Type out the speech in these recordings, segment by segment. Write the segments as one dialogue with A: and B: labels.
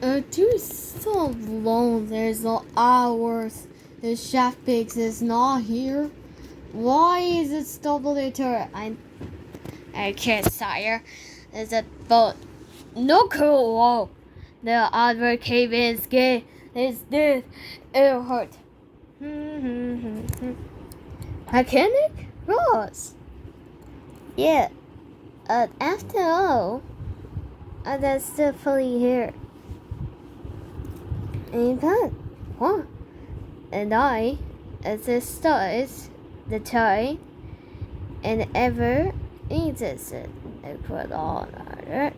A: Dude, so long. There's no hours. The chef pigs is not here. Why is it still later? I can't, sire. Is it boat? No cool. The other cave is gay. Is this? It hurt. Mechanic Ross. Yeah. After all, that's still fully here. And that, what? And I, as the stars, the tie, and ever existed. I put on it.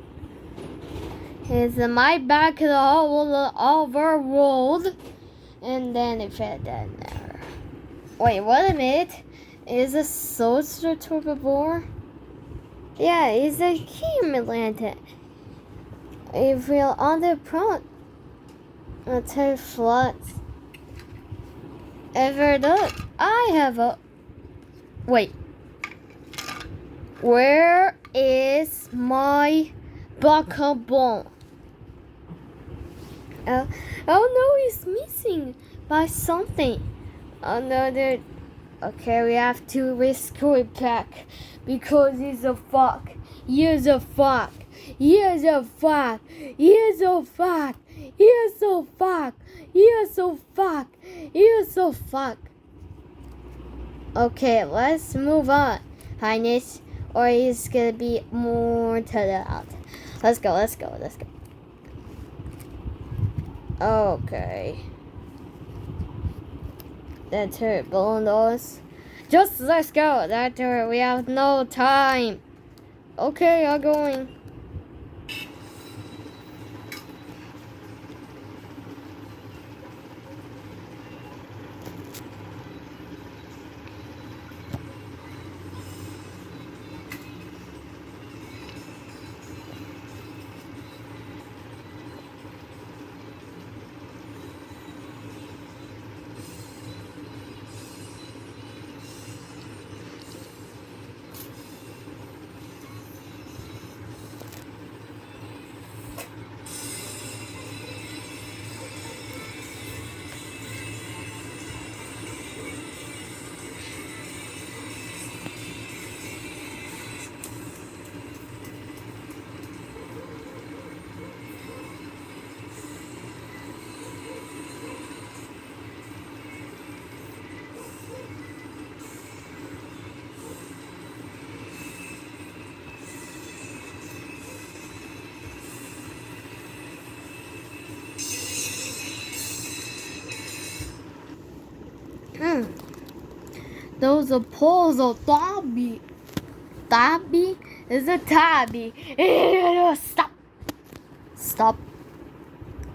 A: Here's my back to the whole overworld, and then it fed down there. Wait, wait a minute. Is a soldier turbivore? Yeah, it's a Kimelanta. If we're on the front, let's have floods. Ever look? I have a. Wait. Where is my buckabone? Oh no, it's missing by something. Another. Okay, we have to rescue it back because he's a fuck. He's a fuck. He's a fuck. He's a fuck. He's a fuck. He's a fuck. He's a fuck. Okay, let's move on, Highness, or it's gonna be more to the out. Let's go. Okay. That's her balloons. Just let's go. That's her. We have no time. Okay, I'm going. Those are paws of Dobby. Dobby is a tabby. Stop. Stop.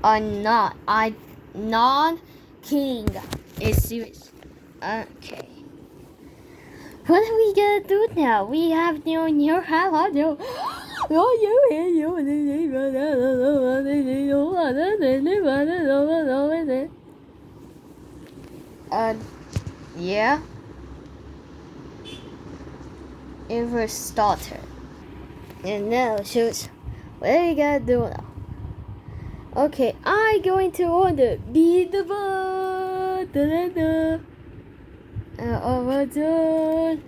A: I'm not kidding. It's serious. Okay. What are we gonna do now? We have new how do. Yeah. It was started. And now shoes. What are we gonna do now? Okay, I'm going to order be the ball. Overdone.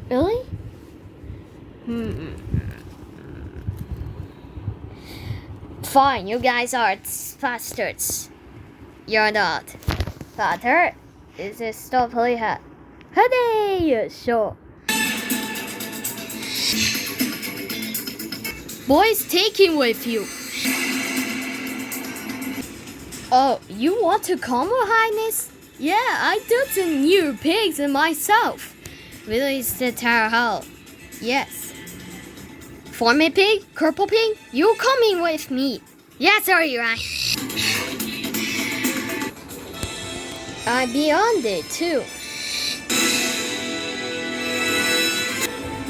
A: Really? Fine, you guys are bastards. You're not. Butter, is it still play hat? Hey, sure. Boys, take him with you. Oh, you want to come, Your Highness? Yeah, I took the new pigs and myself. Really, is the Tower Hall? Yes. Formy pig, purple pig, you coming with me? Yes, sir, you're right. I'm beyond it too.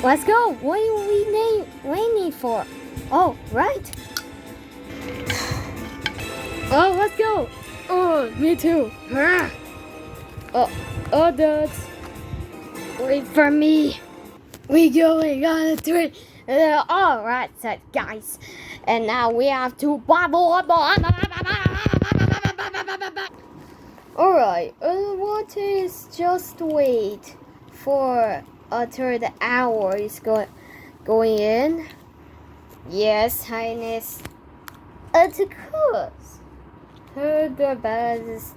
A: Let's go. What are we waiting for? Oh, right. Oh, let's go. Oh, me too. Oh, dude. Wait for me. We going on a trip. Alright, so guys. And now we have to Alright, what is just wait for a third hour is going in? Yes, Highness. Of course. Heard the best.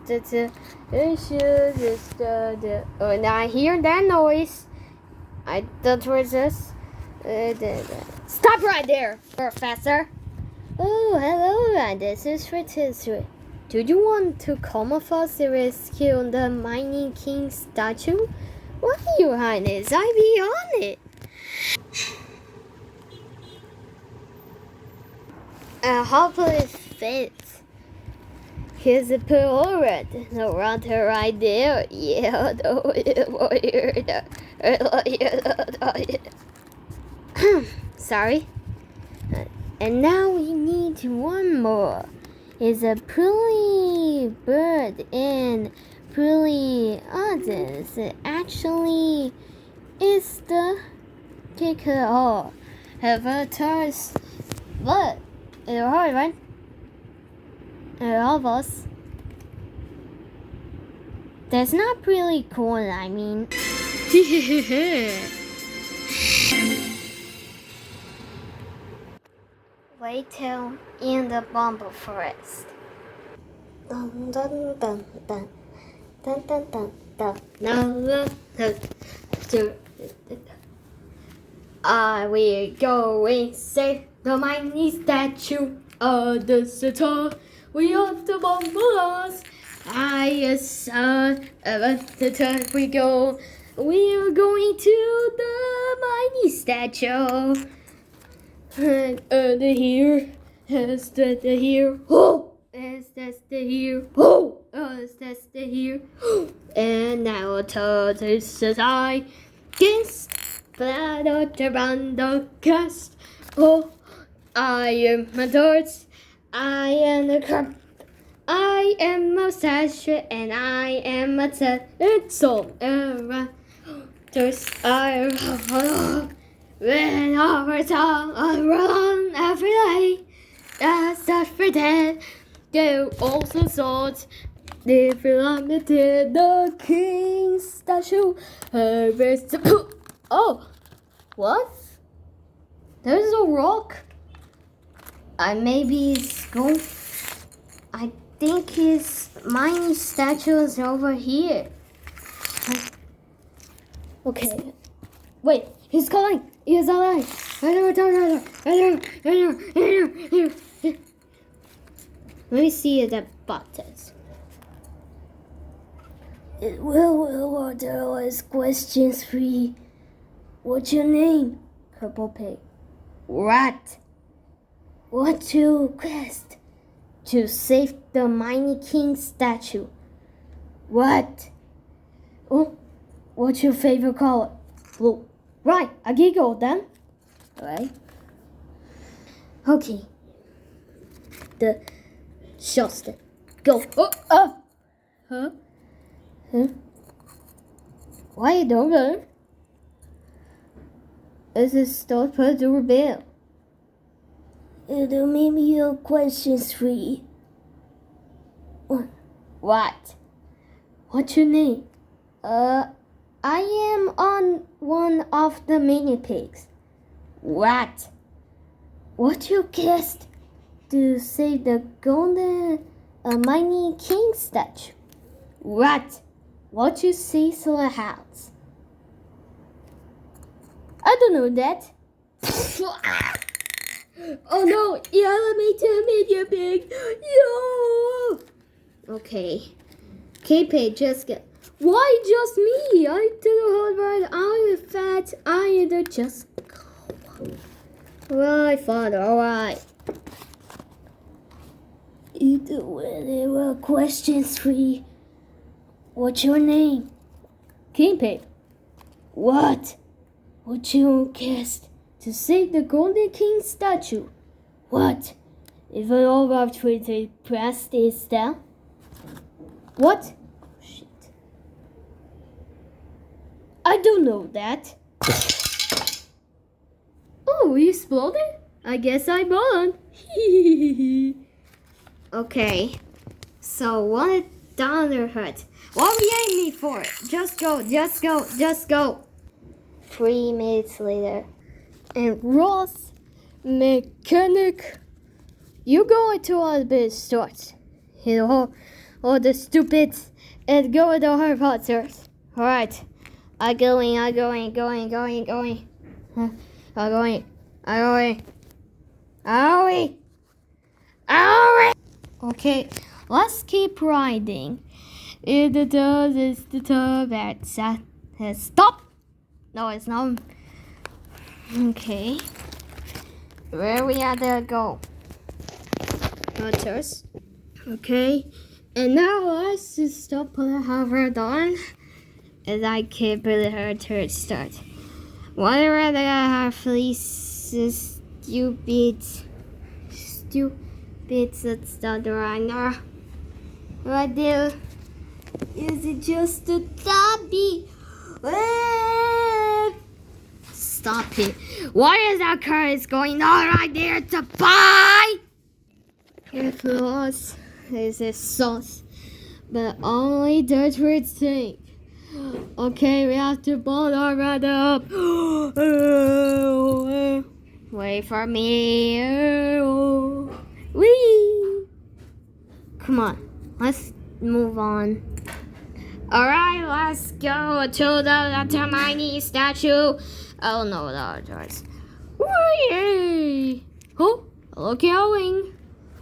A: When I hear that noise, I thought was this. Stop right there, Professor. Oh, hello, this is Rotisserie. Do you want to come with us to rescue the Mighty King statue? Why, Your Highness, I be on it. Hopefully it fits. Here's a parrot, the router right there. Yeah, sorry. And now we need one more. It's a pretty bird and pretty others. Actually, it's the kicker all. Have a toast, but it's hard, right? All of us. That's not really cool, I mean. Wait till in the bamboo forest. Dun dun dun dun dun dun dun dun dun dun dun. We going save the mighty statue of the centaur. We are the bamboos. I son of the turn we go. We are going to the mighty statue. The here, is that the here, oh, is that the here, oh, is that the here, and now to this is I, kiss, splattered around the cast, oh, I am a torch, I am a cup, I am a statue, and I am a set, it's all around, there's I when our tongue run every day, that's not for that. They also thought they belonged to the king's statue. Oh, what? There's a rock. Maybe it's going. I think his mighty statue is over here. Okay. Wait, he's calling. He's alive. Let me see the buttons. Well, there was questions free. What's your name? Purple Pig. Rat. What's your quest? To save the mighty king statue. What? Oh, what's your favorite color? Blue. Right, I giggled then. Alright. Okay. The shots that go. Huh? Why you don't go? This is start per the rebel. It'll make me your questions free. What? What's your name? I am on one of the mini pigs. What? What you guessed to save the golden mighty king statue? What? What you see through the house? I don't know that. Oh no, elevator mini pig. Yo. Okay. K-Pig just get. Why just me? I didn't hold right. I'm fat. I did just. Right, father. All right. Either way, there were questions free. What's your name? King-Pig. What? What you guessed to save the Golden King statue? What? If I all have to press this down. What? Shit. I don't know that. Oh, you exploded? I guess I won. Okay. So what down their hut? What are you aiming for? Just go, just go, just go. 3 minutes later. And Ross, mechanic, you go into all the big stores. You know, all the stupids and go with the Harry Potters. Alright. I'm going. I'm going. Okay, let's keep riding. If the dog is the dog that says stop. No, it's not. Okay. Where we have to go? Motors. Okay. And now let's just stop putting hover on. And I can't believe her to start. Whatever they have fleece stupid that's the runner. What do? Is it just a dobby? Stop it. What is that car is going on right there to buy? If it was, this is sauce. But only the weird thing. Okay, we have to bolt our rod up. Wait for me. Whee! Come on, let's move on. Alright, let's go to the Hermione statue. Oh no, the others. Whee! Oh, look going.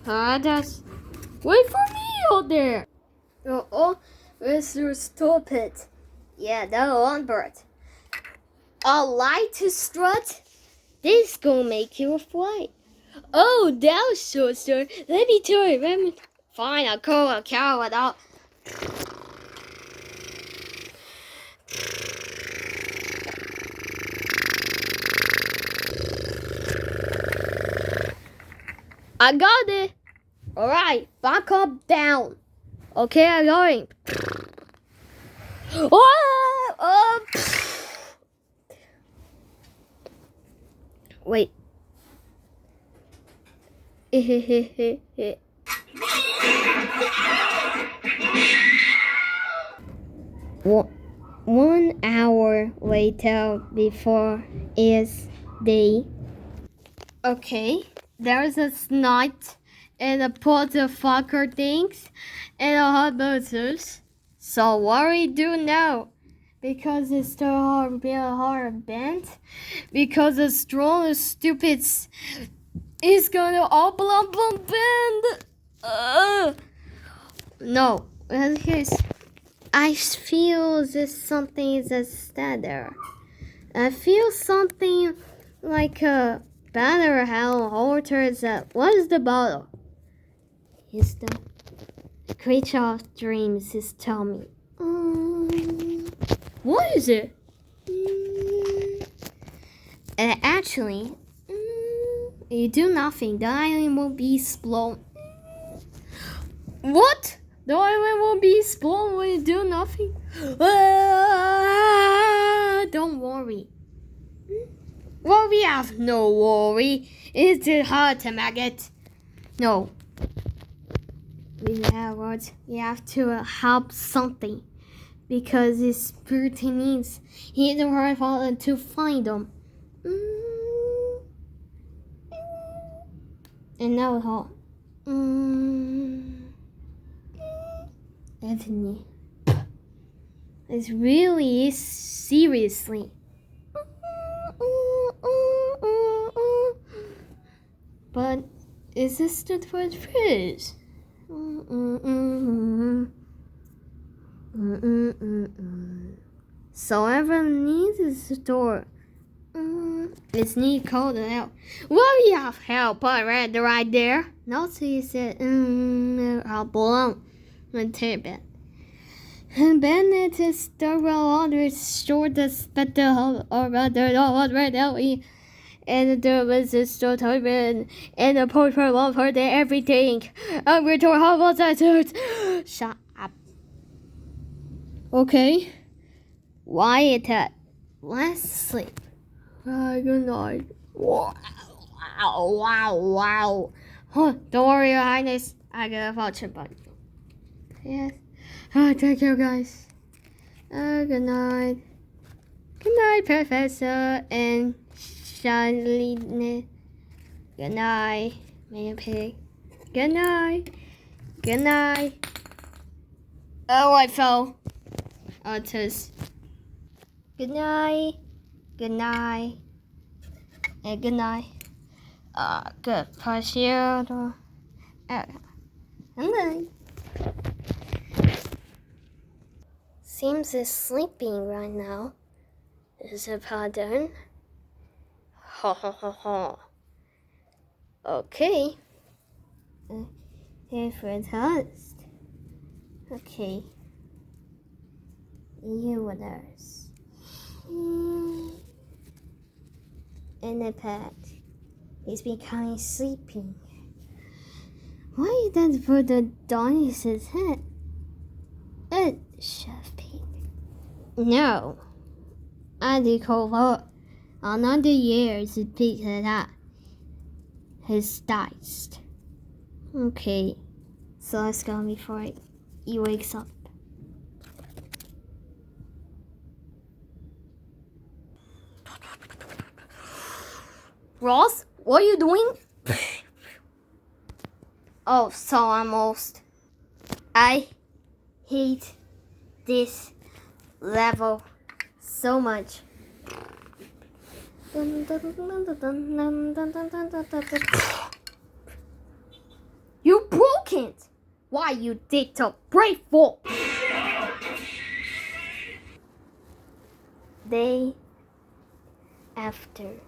A: Just wait for me out there. Oh, Mr. Stupid. Yeah, that one bird. A light to strut? This gonna make you fly. Oh, that was so sir. Let me do it. Fine, I'll call a cow without. I got it. Alright, back up down. Okay, I'm going. Oh, wait. One hour later before is day. Okay, there's a snot and a pot of fucker things and a hot motors. So what we do now? Because it's so hard, be a hard band. Because the strong stupids is gonna all bend. No, because I feel this something is a stutter. I feel something like a banner how alters that. What is the bottle? It's the creature of dreams is tell me. What is it? And actually, you do nothing. The island will be explode. What? The island will be explode when you do nothing? Don't worry. Well, we have no worry. It's too hard to make it. No. We have to help something. Because his spirit needs his or her father to find them. And now how? Anthony. It's really seriously. But is this the first fish? So everyone needs a store. It's need called out. Well, we have help already right there. No, so you said, I'll belong. And tape it. And Bennett is the other short as better or rather already. And there was a store and a portrait of her there everything. And we're told how was that? Shut up. Okay. Why it let's sleep. Good night. Wow. Huh, don't worry, Your Highness. I got a voucher button. Yes. Thank you, guys. Good night. Good night, Professor and Charlene. Good night, Mayor Pig. Good night. Good night. Oh, I fell. Otis. Good night. Good night. And good night. Good posture. Good night. Seems it's sleeping right now. Is a pattern. Ha ha ha ha. Okay. Here for a test. Okay. Universe. In the pet. He's becoming sleeping. Why did put the dinosaur's head? Chef Pig. No. I recover another year to pick it up. His dice. Okay. So let's go before he wakes up. Ross, what are you doing? Oh, so almost. I hate this level so much. You broke it! Why you did to break for? Day after.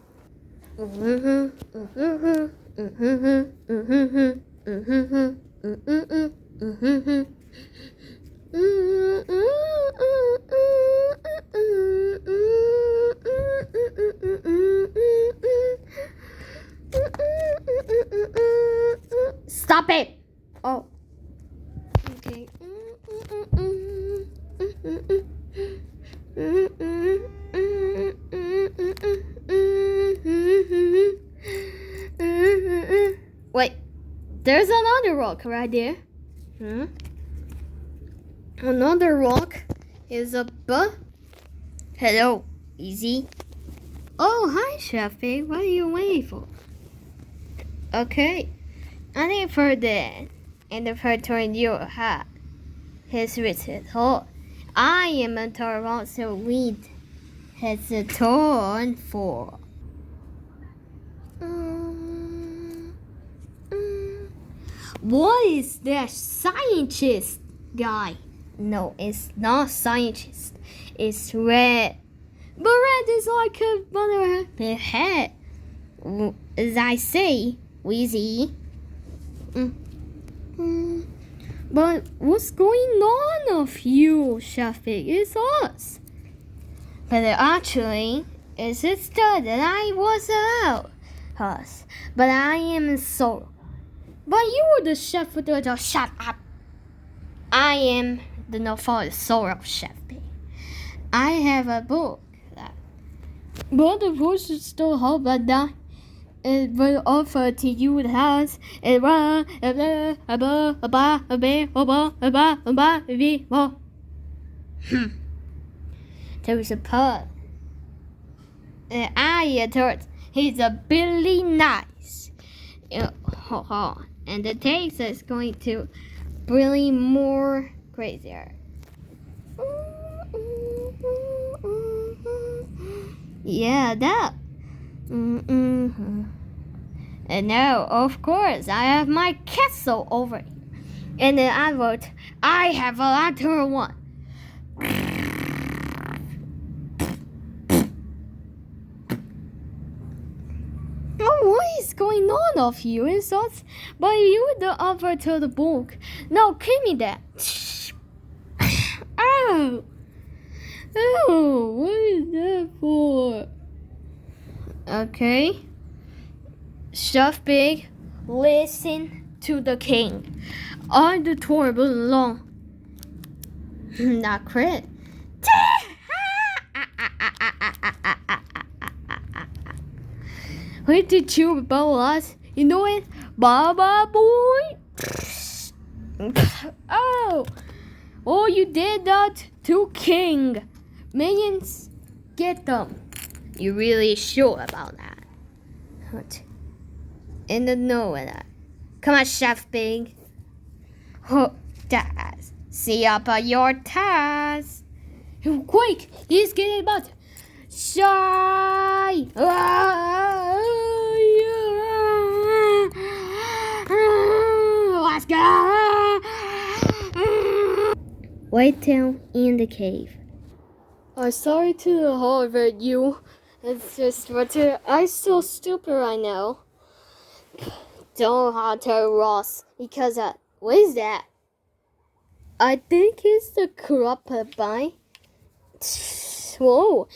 A: Stop it! Oh. Okay. Wait, there's another rock right there. Another rock is a Hello, Easy. Oh, hi, Chef Pig. What are you waiting for? Okay, I think for that, and the pattern you had has written. Oh, I am a Toronto, so read has a turn for. What is that scientist guy? No, it's not scientist. It's red. But red is like a mother head. As I say, Wheezy. But what's going on of you, Chef Pig? It's us. But actually, it's a stud that I was out. Us. But I am so. But you were the chef with the shut up. I am the no fault soul of Chef Pig. I have a book that. But the voice is still hard, but that it will offer to you the house. There is a pun. I thought he's a Billy Nice. And the taste is going to really more crazier. Yeah, that. And now, of course, I have my castle over here. And then I wrote, I have a latter one. What is going on of you? It's us, but you the offer to the book. No, give me that. Ow! Oh, what is that for? Okay. Chef Pig, listen to the king. On the tour belong. Not crit. What did you about us? You know it? Baba boy? Oh! Oh, you did that to King. Minions, get them. You really sure about that? What? In the know of that. Come on, Chef Big. Oh, Taz. See about your Taz. Quick, he's getting about. Shy. Let's go. Wait till in the cave. I'm sorry to hurt you. It's just what I'm so stupid right now. Don't hunter Ross because what is that? I think it's the crocodile. Whoa.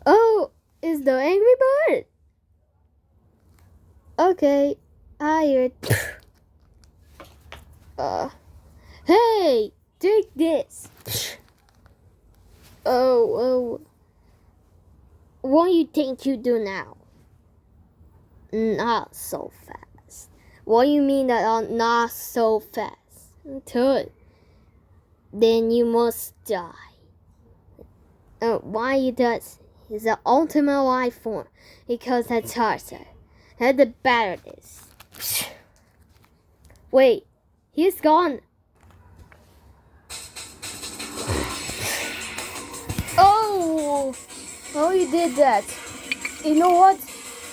A: Oh, it's the Angry Bird. Okay, hired. Hey, take this. Oh. What do you think you do now? Not so fast. What do you mean that not so fast? Good. Then you must die. Why you does? He's the ultimate life form because that's harder. And the better it is. Wait, he's gone. Oh, you did that. You know what?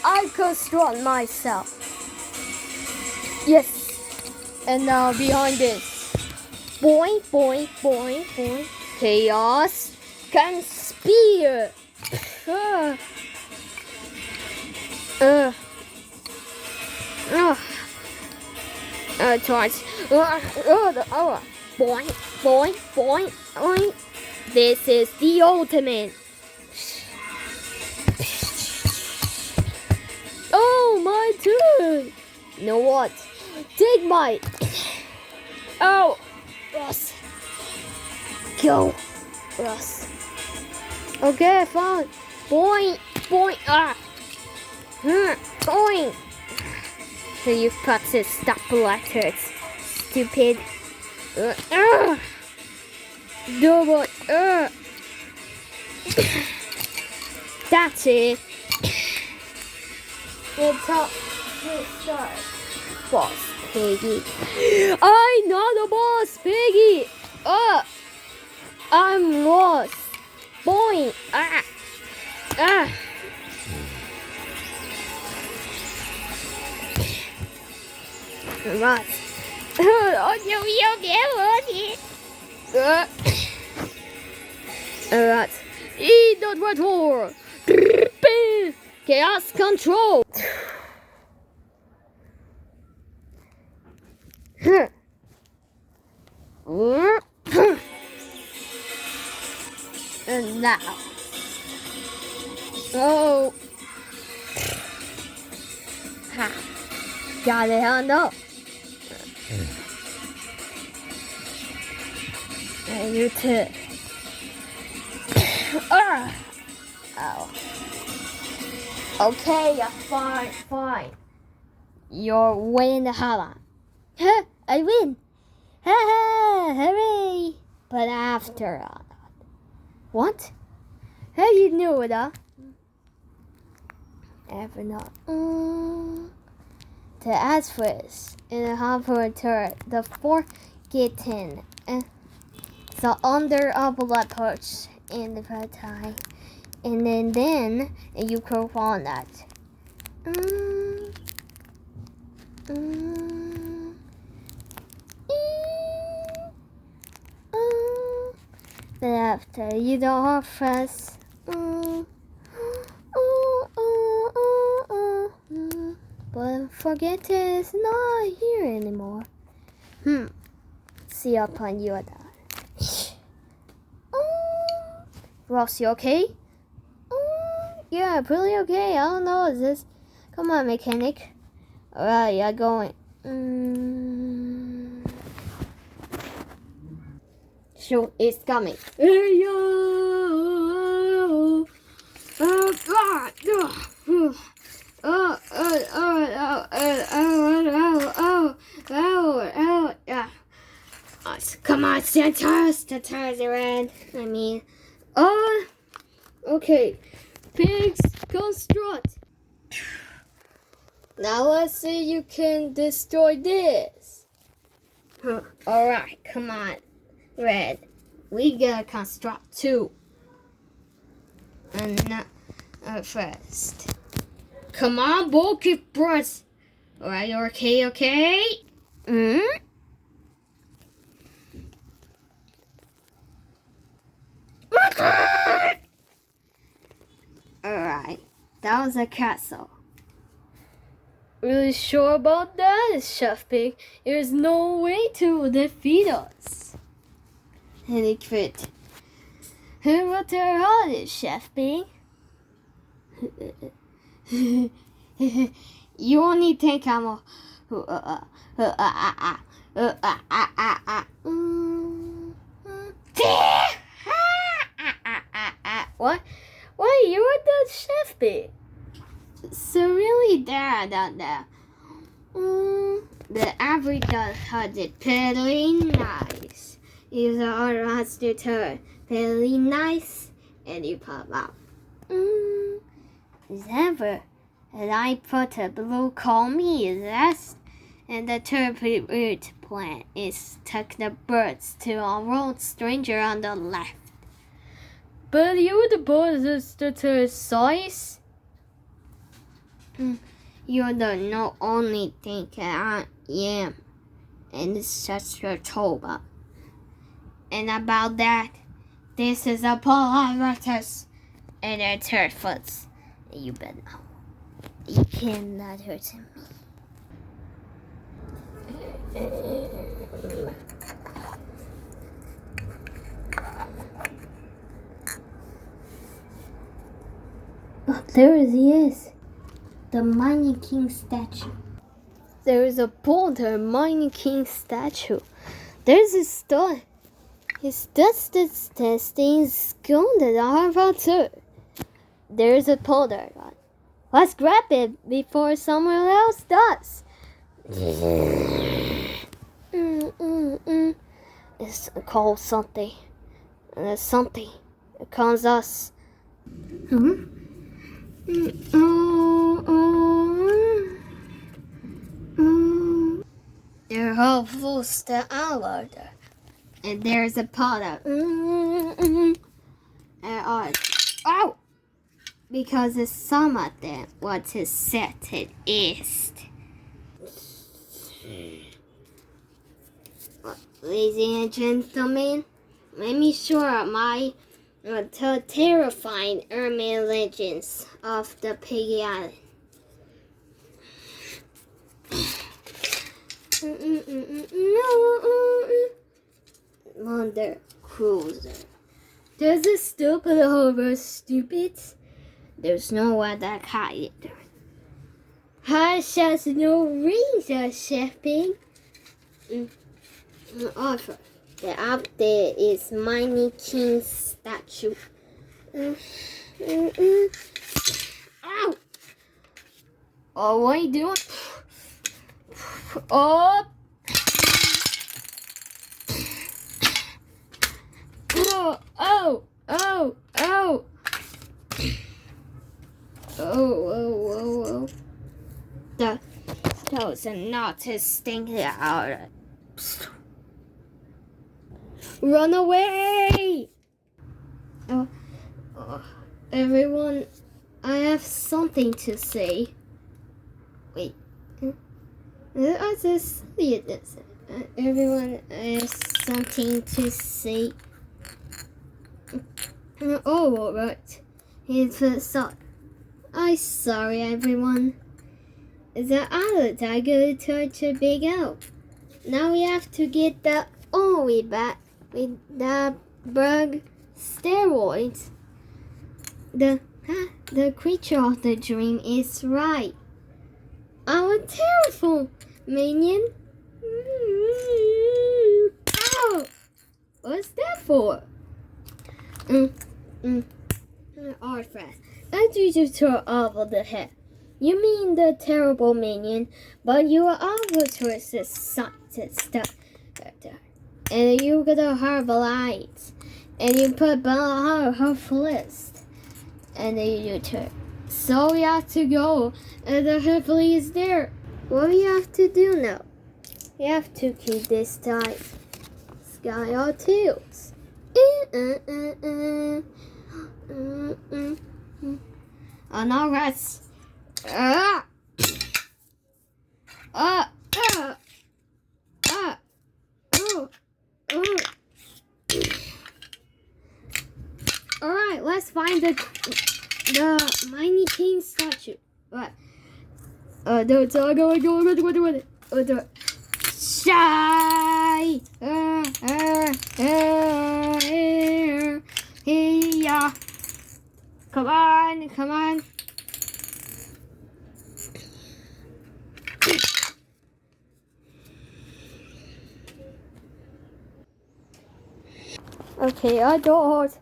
A: I could strong myself. Yes. And now behind this. Boing, boing, boing, boing. Chaos can spear. Twice. Boing, boing, boing, boing. This is the ultimate. Oh, my turn. You know what? Take my. Oh, Ross. Go, Ross. Okay, fine. Boing, boing. Boing. So you practice stop letters. Stupid. Double. That's it. It's up to start. Boss Piggy. I'm not a boss Piggy. I'm lost. Boing. Right. Alright. Eat that red hole. Chaos control. And now. Oh. Ha. Got it, huh? No. And you too. Oh. Okay, fine. You're winning the hala. Huh? I win. Hooray! But after all. What? How you knew that? Ever not. To ask first, in a hopper turret, the forgotten, the under of blood perch in the tie, and then you could find that. Then after you don't have first. But forget is not here anymore. See upon you at that. Ross, you okay? Yeah, pretty okay. I don't know. Is this? Come on, mechanic. Alright, yeah, going. Sure, it's coming. Come on, Centaurus. The tires are red. Okay. Pigs, construct. Now let's see you can destroy this. Alright, come on. Red. We gotta construct too. And not first. Come on, bullshit bros. Alright, okay? Alright, that was a castle. Really sure about that, Chef Pig? There's no way to defeat us. And he quit. What are Chef Pig? You only think I'm a... What? Why, you're the Chef Pig. So really the Africa had it pretty nice. Is our monster turn very nice, and you pop out. Never. And I put a blue call me rest, and the turbid plant is took the birds to a road stranger on the left. But you the birds to size. You're the no only thing I am, and it's such a toba. And about that, this is a Polaris and a turfoots. You better know. You cannot hurt me. Oh, there he is. The Mining King statue. There is a boulder Mining King statue. There's a stone. His dusted testing scounded our water. There's a boulder. Let's grab it before someone else does. It's called something. And it's something. It calls us. They're all full to our and there's a pot of oh, because it's some of them what is set it is. Ladies and gentlemen, let me show my terrifying urban legends of the Piggy Island. Wonder Cruiser. Does it stupid over stupid? There's no other kind. Has just no reason, Chefing. Also, the update is Mining King statue. Ow! Oh, what are you doing? Oh! Oh. That was not a stinking out. Run away! Everyone, I have something to say. Wait. I just read this. Everyone, I have something to say. Oh, alright. It's a song. I'm sorry, everyone. The other tiger turned to Big O. Now we have to get the Ollie back with the bug steroids. The creature of the dream is right. Our terrible minion. Ow! What's that for? Arthur, that's you to throw over the head. You mean the terrible minion, but you are over towards the stuff. And you got a herbalize. And you put her list. And then you turn. So we have to go. And the herbally is there. What do you have to do now? You have to keep this tight. Sky or tails. Oh no, rats. Alright, let's find the Mighty King statue. Right. Go. Shy. Here. Come on. Okay, adult.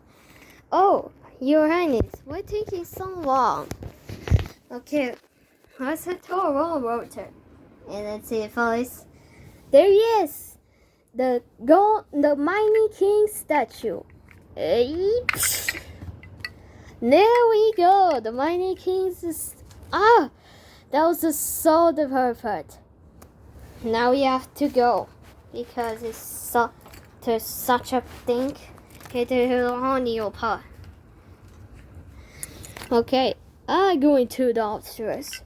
A: Oh, Your Highness, why taking so long? Okay, let's head to a roller rotor. And let's see if fellas. There he is! The Mighty King statue. There we go! The Mighty King's that was the soul of her part. Now we have to go. Because there's such a thing. Okay, I'm going to the upstairs.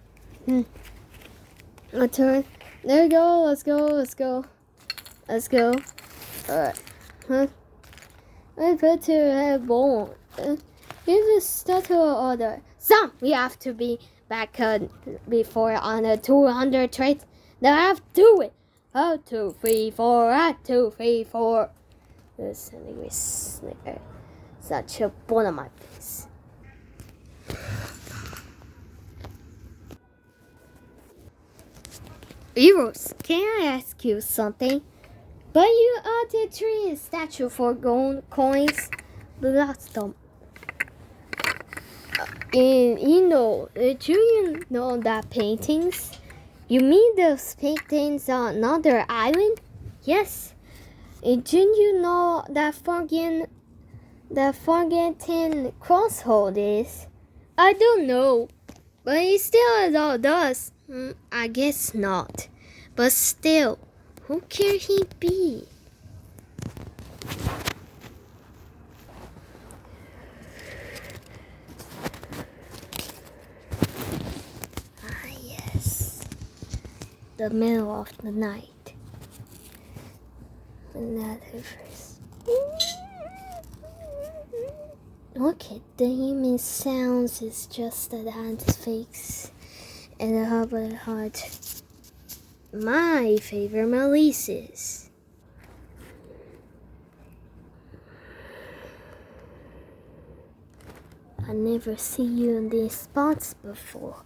A: A turn. There we go. Let's go. Alright. I put to a bone. Give the statue order. So we have to be back before on the 200 traits. Now I have to do it. 1, 2, 3, 4. 1, 2, 3, 4. This anyway, such a bone on my face. Heroes, can I ask you something? But you are the tree statue for gold coins. Blast them. And do you know that paintings? You mean those paintings on another island? Yes. And didn't you know that forgotten crosshold is? I don't know. But it still does. I guess not. But still, who can he be? Yes. The middle of the night. Another verse. Okay, the human sounds is just a hand's face and a hobbit heart. My favorite Melisses. I never see you in these spots before.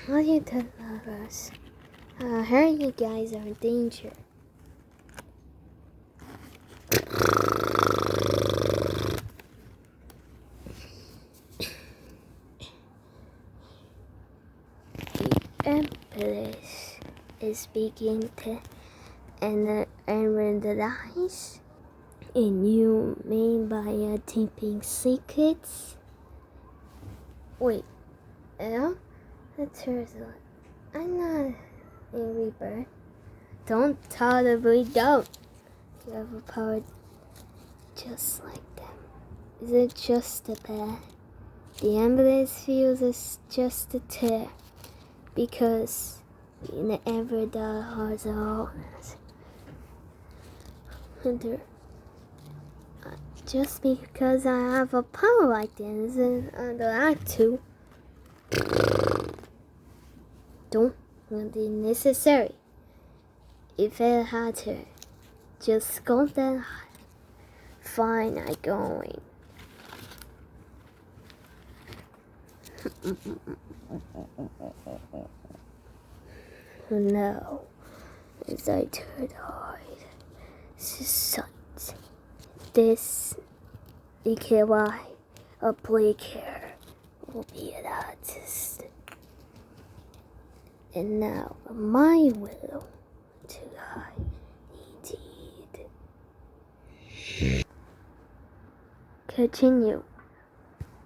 A: How do you tell us? I heard you guys are in danger. Empress is beginning to analyze, and you mean by keeping secrets? Wait, that's her. I'm not a rebirth. Don't totally don't. You have a power just like them. Is it just a bad? The ambulance feels it's just a tear. Because whenever the hearts are all just because I have a power like this, I don't have to. Don't be necessary. If it had to, just go then. Fine, I'm going. Now, as I turn on the sight, this EKY, a playcare, will be an artist. And now, my will to hide indeed. Continue.